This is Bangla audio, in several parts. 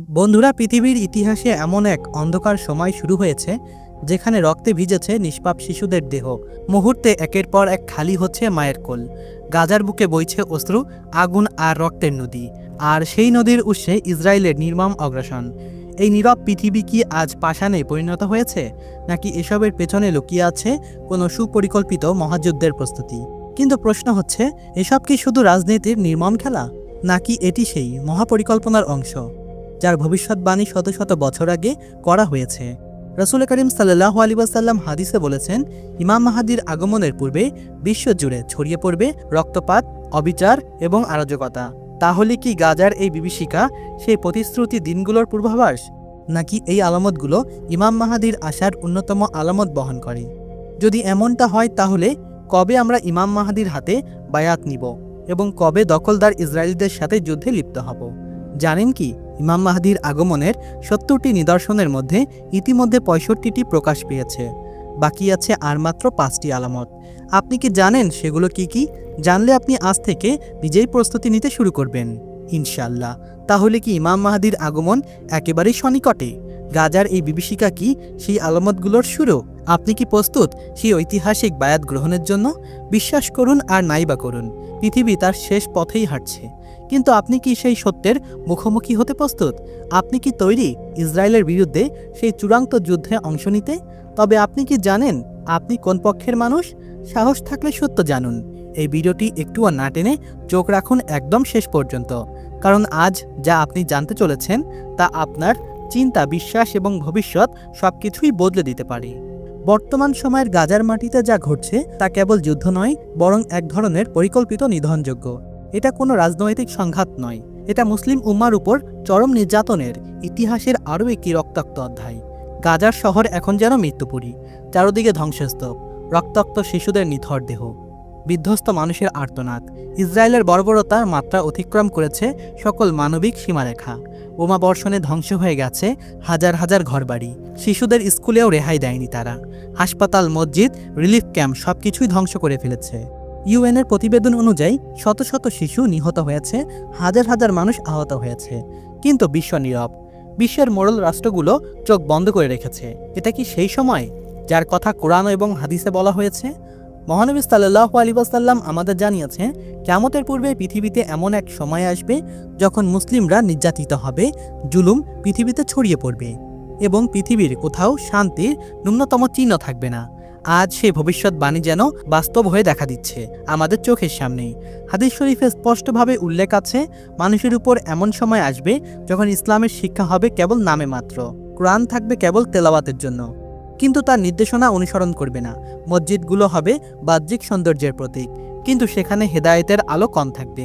বন্ধুরা, পৃথিবীর ইতিহাসে এমন এক অন্ধকার সময় শুরু হয়েছে যেখানে রক্তে ভিজেছে নিষ্পাপ শিশুদের দেহ। মুহূর্তে একের পর এক খালি হচ্ছে মায়ের কোল। গাজার বুকে বইছে অশ্রু, আগুন আর রক্তের নদী। আর সেই নদীর উৎসে ইসরায়েলের নির্মম অগ্রাসন। এই নীরব পৃথিবী কি আজ পাষাণে পরিণত হয়েছে, নাকি এসবের পেছনে লুকিয়ে আছে কোনো সুপরিকল্পিত মহাযুদ্ধের প্রস্তুতি? কিন্তু প্রশ্ন হচ্ছে, এসব কি শুধু রাজনীতির নির্মম খেলা, নাকি এটি সেই মহাপরিকল্পনার অংশ যার ভবিষ্যৎবাণী শত শত বছর আগে করা হয়েছে? রাসূল করিম সাল্লাল্লাহু আলাইহি ওয়াসাল্লাম হাদিসে বলেছেন, ইমাম মাহদীর আগমনের পূর্বে বিশ্বজুড়ে ছড়িয়ে পড়বে রক্তপাত, অবিচার এবং অরাজকতা। তাহলে কি গাজার এই বিভীষিকা সেই প্রতিশ্রুতি দিনগুলোর পূর্বাভাস, নাকি এই আলামতগুলো ইমাম মাহদীর আসার অন্যতম আলামত বহন করে? যদি এমনটা হয়, তাহলে কবে আমরা ইমাম মাহদীর হাতে বায়াত নিব এবং কবে দখলদার ইসরায়েলিদের সাথে যুদ্ধে লিপ্ত হব? জানেন কি, ইমাম মাহদীর আগমনের ৭০টি নিদর্শনের মধ্যে ইতিমধ্যে ৬৫টি প্রকাশ পেয়েছে। বাকি আছে আর মাত্র ৫টি আলামত। আপনি কি জানেন সেগুলো কি কি? জানলে আপনি আজ থেকে নিজেই প্রস্তুতি নিতে শুরু করবেন ইনশাআল্লাহ। তাহলে কি ইমাম মাহদীর আগমন একেবারেই সনিকটে? গাজার এই বিভীষিকা কি সেই আলামতগুলোর শুরু? আপনি কি প্রস্তুত সেই ঐতিহাসিক বায়াত গ্রহণের জন্য? বিশ্বাস করুন আর নাইবা করুন, পৃথিবী তার শেষ পথেই হাঁটছে। কিন্তু আপনি কি সেই সত্যের মুখোমুখি হতে প্রস্তুত? আপনি কি তৈরি ইসরায়েলের বিরুদ্ধে সেই চূড়ান্ত যুদ্ধে অংশ নিতে? তবে আপনি কি জানেন আপনি কোন পক্ষের মানুষ? সাহস থাকলে সত্য জানুন। এই ভিডিওটি একটুও না টেনে চোখ রাখুন একদম শেষ পর্যন্ত, কারণ আজ যা আপনি জানতে চলেছেন তা আপনার চিন্তা, বিশ্বাস এবং ভবিষ্যৎ সবকিছুই বদলে দিতে পারে। বর্তমান সময়ের গাজার মাটিতে যা ঘটছে তা কেবল যুদ্ধ নয়, বরং এক ধরনের পরিকল্পিত নিধনযোগ্য। এটা কোনো রাজনৈতিক সংঘাত নয়, এটা মুসলিম উম্মার উপর চরম নির্যাতনের ইতিহাসের আরও একটি রক্তাক্ত অধ্যায়। গাজার শহর এখন যেন মৃত্যুপুরী, চারদিকে ধ্বংসস্তূপ, রক্তাক্ত শিশুদের নিথর দেহ, বিধ্বস্ত মানুষের আর্তনাদ। ইসরায়েলের বর্বরতার মাত্রা অতিক্রম করেছে সকল মানবিক সীমারেখা। বোমা বর্ষণে ধ্বংস হয়ে গেছে হাজার হাজার ঘরবাড়ি। শিশুদের স্কুলেও রেহাই দেয়নি তারা। হাসপাতাল, মসজিদ, রিলিফ ক্যাম্প সবকিছুই ধ্বংস করে ফেলেছে। ইউএনের প্রতিবেদন অনুযায়ী শত শত শিশু নিহত হয়েছে, হাজার হাজার মানুষ আহত হয়েছে। কিন্তু বিশ্ব নীরব। বিশ্বের মোড়ল রাষ্ট্রগুলো চোখ বন্ধ করে রেখেছে। এটা কি সেই সময় যার কথা কোরআন এবং হাদিসে বলা হয়েছে? মহানবী সাল্লাল্লাহু আলাইহি ওয়াসাল্লাম আমাদের জানিয়েছেন, কিয়ামতের পূর্বে পৃথিবীতে এমন এক সময় আসবে যখন মুসলিমরা নির্যাতিত হবে, জুলুম পৃথিবীতে ছড়িয়ে পড়বে এবং পৃথিবীর কোথাও শান্তির ন্যূনতম চিহ্ন থাকবে না। আজ সেই ভবিষ্যৎবাণী যেন বাস্তব হয়ে দেখা দিচ্ছে আমাদের চোখের সামনেই। হাদিস শরীফে স্পষ্টভাবে উল্লেখ আছে, মানুষের উপর এমন সময় আসবে যখন ইসলামের শিক্ষা হবে কেবল নামে মাত্র, কোরআন থাকবে কেবল তেলাওয়াতের জন্য, কিন্তু তার নির্দেশনা অনুসরণ করবে না। মসজিদগুলো হবে বাহ্যিক সৌন্দর্যের প্রতীক, কিন্তু সেখানে হেদায়েতের আলো কম থাকবে।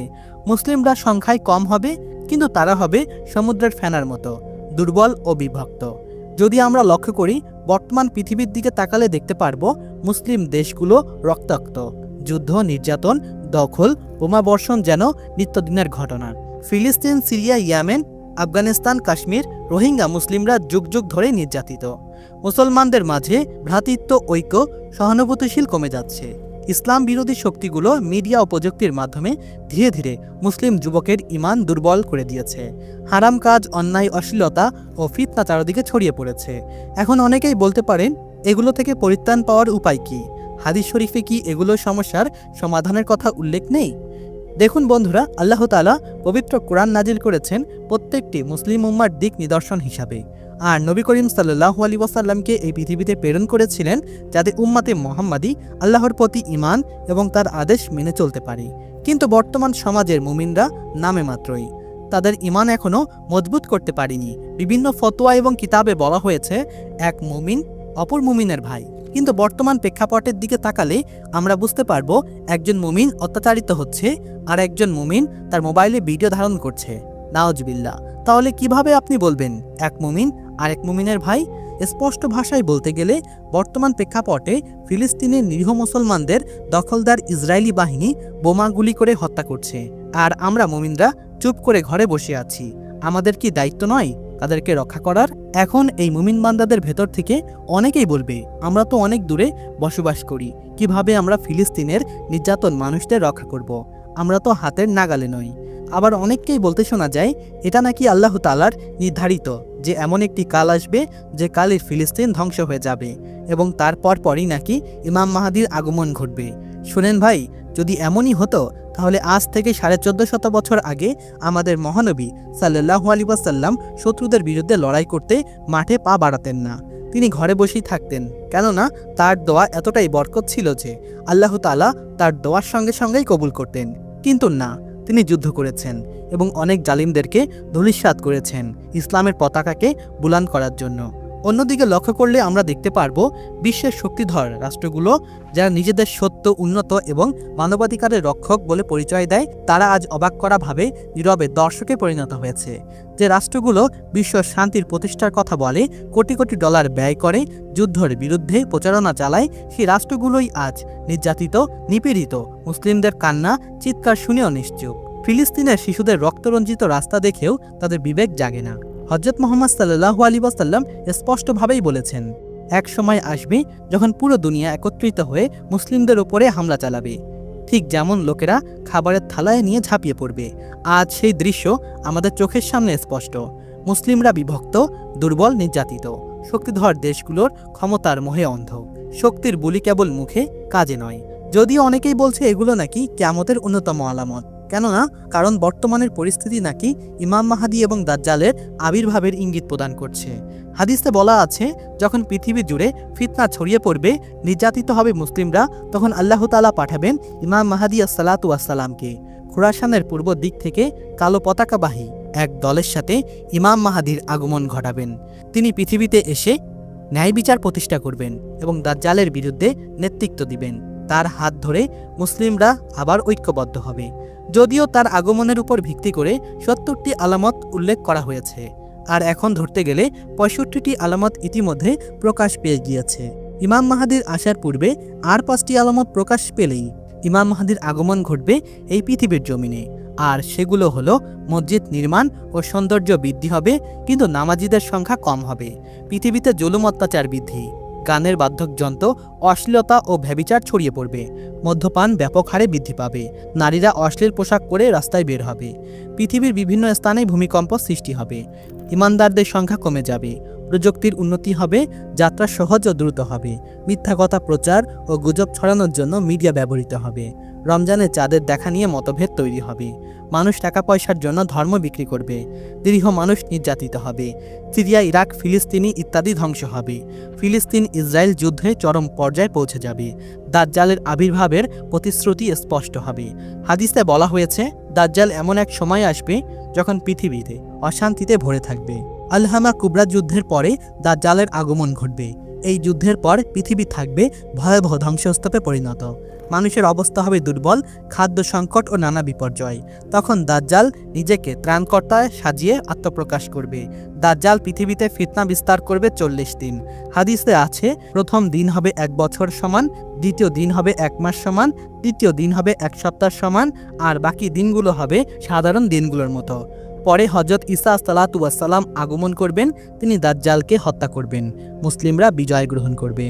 মুসলিমরা সংখ্যায় কম হবে, কিন্তু তারা হবে সমুদ্রের ফেনার মতো, দুর্বল ও বিভক্ত। যদি আমরা লক্ষ্য করি, বর্তমান পৃথিবীর দিকে তাকালে দেখতে পারবো মুসলিম দেশগুলো রক্তাক্ত। যুদ্ধ, নির্যাতন, দখল, বোমা বর্ষণ যেন নিত্যদিনের ঘটনা। ফিলিস্তিন, সিরিয়া, ইয়েমেন, আফগানিস্তান, কাশ্মীর, রোহিঙ্গা মুসলিমরা যুগ যুগ ধরে নির্যাতিত। মুসলমানদের মাঝে ভ্রাতৃত্ব, ঐক্য, সহানুভূতিশীল কমে যাচ্ছে। ইসলাম বিরোধী শক্তিগুলো মিডিয়া ও প্রযুক্তির মাধ্যমে ধীরে ধীরে মুসলিম যুবকের ঈমান দুর্বল করে দিয়েছে। হারাম কাজ, অন্যায়, অশ্লীলতা ও ফিতনা চারদিকে ছড়িয়ে পড়েছে। এখন অনেকেই বলতে পারেন, এগুলো থেকে পরিত্রাণ পাওয়ার উপায় কি? হাদিস শরীফে কি এগুলো সমস্যার সমাধানের কথা উল্লেখ নেই? দেখুন বন্ধুরা, আল্লাহ তাআলা পবিত্র কোরআন নাজিল করেছেন প্রত্যেকটি মুসলিম উম্মার দিক নিদর্শন হিসাবে। আর নবী করিম সাল্লাল্লাহু আলাইহি ওয়াসাল্লামকে এই পৃথিবীতে প্রেরণ করেছিলেন যাতে উম্মাতে মুহাম্মাদি আল্লাহর প্রতি ঈমান এবং তার আদেশ মেনে চলতে পারে। কিন্তু বর্তমান সমাজের মুমিনরা নামে মাত্রই, তাদের ঈমান এখনও মজবুত করতে পারেনি। বিভিন্ন ফতোয়া এবং কিতাবে বলা হয়েছে এক মুমিন অপর মুমিনের ভাই, কিন্তু বর্তমান প্রেক্ষাপটের দিকে তাকালে আমরা বুঝতে পারবো একজন মুমিন অত্যাচারিত হচ্ছে আর একজন মুমিন তার মোবাইলে ভিডিও ধারণ করছে। নাউজুবিল্লাহ। তাহলে কিভাবে আপনি বলবেন এক মুমিন আর এক মুমিনের ভাই? স্পষ্ট ভাষায় বলতে গেলে বর্তমান প্রেক্ষাপটে ফিলিস্তিনের নিরীহ মুসলমানদের দখলদার ইসরায়েলি বাহিনী বোমা গুলি করে হত্যা করছে, আর আমরা মুমিনরা চুপ করে ঘরে বসে আছি। আমাদের কি দায়িত্ব নয় তাদেরকে রক্ষা করার? এখন এই মুমিন বান্দাদের ভেতর থেকে অনেকেই বলবে, আমরা তো অনেক দূরে বসবাস করি, কিভাবে আমরা ফিলিস্তিনের নির্যাতন মানুষদের রক্ষা করব? আমরা তো হাতের নাগালে নই। আবার অনেককেই বলতে শোনা যায় এটা নাকি আল্লাহ তাআলার নির্ধারিত যে এমন একটি কাল আসবে যে কালে ফিলিস্তিন ধ্বংস হয়ে যাবে এবং তারপর পরই নাকি ইমাম মাহাদির আগমন ঘটবে। শুনেন ভাই, যদি এমনই হতো তাহলে আজ থেকে 1450 বছর আগে আমাদের মহানবী সাল্লাল্লাহু আলাইহি ওয়াসাল্লাম শত্রুদের বিরুদ্ধে লড়াই করতে মাঠে পা বাড়াতেন না, তিনি ঘরে বসেই থাকতেন। কেননা তার দোয়া এতটাই বরকত ছিল যে আল্লাহ তাআলা তার দোয়ার সঙ্গে সঙ্গেই কবুল করতেন। কিন্তু না, তিনি যুদ্ধ করেছেন এবং অনেক জালিমদেরকে ধূলিসাৎ করেছেন ইসলামের পতাকাকে বুলন্দ করার জন্য। অন্যদিকে লক্ষ্য করলে আমরা দেখতে পারবো বিশ্বের শক্তিধর রাষ্ট্রগুলো যারা নিজেদের সত্য, উন্নত এবং মানবাধিকারের রক্ষক বলে পরিচয় দেয়, তারা আজ অবাক করা ভাবে নীরবে দর্শকে পরিণত হয়েছে। যে রাষ্ট্রগুলো বিশ্ব শান্তির প্রতিষ্ঠার কথা বলে, কোটি কোটি ডলার ব্যয় করে, যুদ্ধের বিরুদ্ধে প্রচারণা চালায়, সেই রাষ্ট্রগুলোই আজ নির্যাতিত, নিপীড়িত মুসলিমদের কান্না চিৎকার শুনেও নিশ্চুপ। ফিলিস্তিনের শিশুদের রক্তরঞ্জিত রাস্তা দেখেও তাদের বিবেক জাগে না। হযরত মুহাম্মদ সাল্লাল্লাহু আলাইহি ওয়াসাল্লাম স্পষ্টভাবেই বলেছেন, এক সময় আসবে যখন পুরো দুনিয়া একত্রিত হয়ে মুসলিমদের উপরে হামলা চালাবে, ঠিক যেমন লোকেরা খাবারের থালায় নিয়ে ঝাঁপিয়ে পড়বে। আজ সেই দৃশ্য আমাদের চোখের সামনে স্পষ্ট। মুসলিমরা বিভক্ত, দুর্বল, নির্যাতিত। শক্তিধর দেশগুলোর ক্ষমতার মোহে অন্ধ। শক্তির বুলি কেবল মুখে, কাজে নয়। যদিও অনেকেই বলছে এগুলো নাকি কিয়ামতের অন্যতম আলামত। কেননা কারণ বর্তমানের পরিস্থিতি নাকি ইমাম মাহাদি এবং দাজ্জালের আবির্ভাবের ইঙ্গিত প্রদান করছে। হাদিসে বলা আছে, যখন পৃথিবী জুড়ে ফিতনা ছড়িয়ে পড়বে, নির্যাতিত হবে মুসলিমরা, তখন আল্লাহ তাআলা পাঠাবেন ইমাম মাহাদি আসসালাতু ওয়াসসালামকে। খুরাসানের পূর্ব দিক থেকে কালো পতাকাবাহী এক দলের সাথে ইমাম মাহাদির আগমন ঘটাবেন। তিনি পৃথিবীতে এসে ন্যায় বিচার প্রতিষ্ঠা করবেন এবং দাজ্জালের বিরুদ্ধে নেতৃত্ব দিবেন। তার হাত ধরে মুসলিমরা আবার ঐক্যবদ্ধ হবে। যদিও তার আগমনের উপর ভিত্তি করে 70টি আলামত উল্লেখ করা হয়েছে, আর এখন ধরতে গেলে 65টি আলামত ইতিমধ্যে প্রকাশ পেয়ে গিয়েছে। ইমাম মাহাদির আসার পূর্বে আর 5টি আলামত প্রকাশ পেলেই ইমাম মাহাদির আগমন ঘটবে এই পৃথিবীর জমিনে। আর সেগুলো হলো, মসজিদ নির্মাণ ও সৌন্দর্য বৃদ্ধি হবে, কিন্তু নামাজিদের সংখ্যা কম হবে। পৃথিবীতে জুলুম অত্যাচার বৃদ্ধি, গানের বাদ্যযন্ত্র, অশ্লীলতা ও ব্যভিচার ছড়িয়ে পড়বে, মদ্যপান ব্যাপক হারে বৃদ্ধি পাবে, নারীরা অশ্লীল পোশাক পরে রাস্তায় বের হবে, পৃথিবীর বিভিন্ন স্থানে ভূমিকম্প সৃষ্টি হবে, ইমানদারদের সংখ্যা কমে যাবে, প্রযুক্তির উন্নতি হবে, যাত্রা সহজ ও দ্রুত হবে, মিথ্যা কথা প্রচার ও গুজব ছড়ানোর জন্য মিডিয়া ব্যবহৃত হবে, রমজানের চাঁদের দেখা নিয়ে মতভেদ তৈরি হবে, মানুষ টাকা পয়সার জন্য ধর্ম বিক্রি করবে, নিরীহ মানুষ নির্যাতিত হবে, সিরিয়া, ইরাক, ফিলিস্তিনি ইত্যাদি ধ্বংস হবে, ফিলিস্তিন ইসরায়েল যুদ্ধে চরম পর্যায়ে পৌঁছে যাবে, দাজ্জালের আবির্ভাবের প্রতিশ্রুতি স্পষ্ট হবে। হাদিসে বলা হয়েছে, দাজ্জাল এমন এক সময় আসবে যখন পৃথিবীতে অশান্তিতে ভরে থাকবে। আলহামা কুবরা যুদ্ধের পরে দাজ্জালের আগমন ঘটবে। এই যুদ্ধের পর পৃথিবী থাকবে ভয়াবহ ধ্বংসস্তূপে পরিণত। মানুষের অবস্থা হবে দুর্বল, খাদ্য সংকট ও নানা বিপর্যয়। তখন দাজ্জাল নিজেকে ত্রাণকর্তা সাজিয়ে আত্মপ্রকাশ করবে। দাজ্জাল পৃথিবীতে ফিতনা বিস্তার করবে 40 দিন। হাদিসে আছে, প্রথম দিন হবে 1 বছর সমান, দ্বিতীয় দিন হবে 1 মাস সমান, তৃতীয় দিন হবে 1 সপ্তাহ সমান, আর বাকি দিনগুলো হবে সাধারণ দিনগুলোর মতো। পরে হযরত ঈসা সালাতু ওয়াস সালাম আগমন করবেন, তিনি দাজ্জালকে হত্যা করবেন, মুসলিমরা বিজয় গ্রহণ করবে।